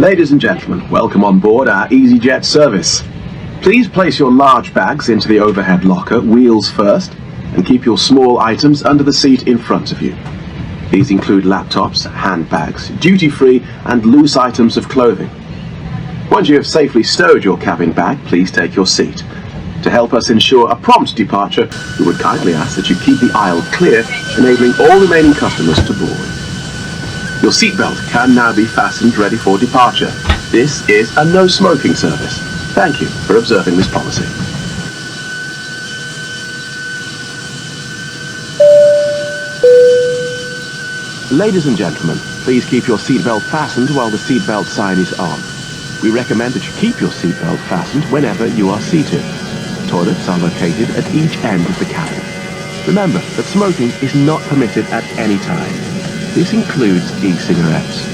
Ladies and gentlemen, welcome on board our EasyJet service. Please place your large bags into the overhead locker, wheels first, and keep your small items under the seat in front of you. These include laptops, handbags, duty-free and loose items of clothing. Once you have safely stowed your cabin bag, please take your seat. To help us ensure a prompt departure, we would kindly ask that you keep the aisle clear, enabling all remaining customers to board. Your seatbelt can now be fastened ready for departure. This is a no-smoking service. Thank you for observing this policy. Ladies and gentlemen, please keep your seatbelt fastened while the seatbelt sign is on. We recommend that you keep your seatbelt fastened whenever you are seated. Toilets are located at each end of the cabin. Remember that smoking is not permitted at any time. This includes e-cigarettes.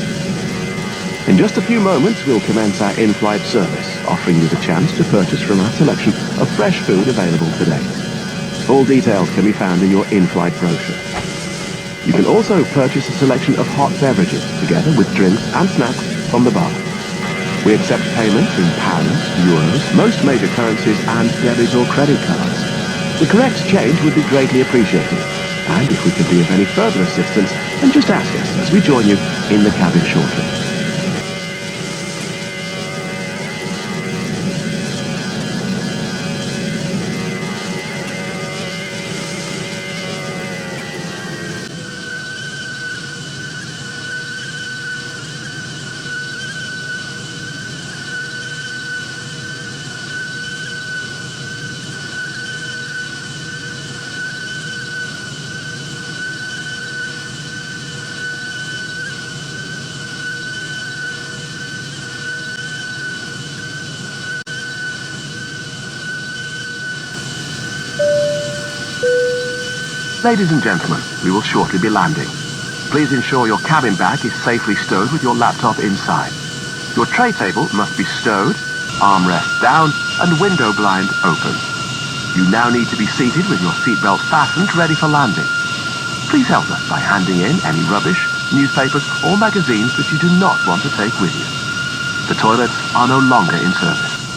In just a few moments, we'll commence our in-flight service, offering you the chance to purchase from our selection of fresh food available today. All details can be found in your in-flight brochure. You can also purchase a selection of hot beverages, together with drinks and snacks from the bar. We accept payment in pounds, euros, most major currencies, and debit or credit cards. The correct change would be greatly appreciated. And if we could be of any further assistance, then just ask us as we join you in the cabin shortly. Ladies and gentlemen, we will shortly be landing. Please ensure your cabin bag is safely stowed with your laptop inside. Your tray table must be stowed, armrest down, and window blind open. You now need to be seated with your seatbelt fastened, ready for landing. Please help us by handing in any rubbish, newspapers, or magazines that you do not want to take with you. The toilets are no longer in service.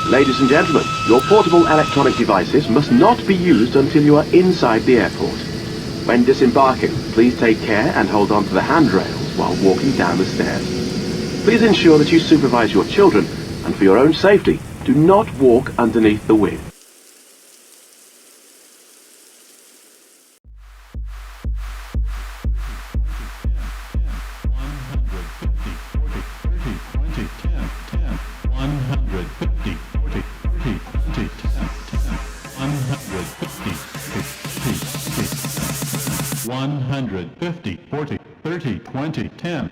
Ladies and gentlemen, your portable electronic devices must not be used until you are inside the airport. When disembarking, please take care and hold on to the handrails while walking down the stairs. Please ensure that you supervise your children, and for your own safety, do not walk underneath the wing. One hundred 50, 40, 30, 20, 10.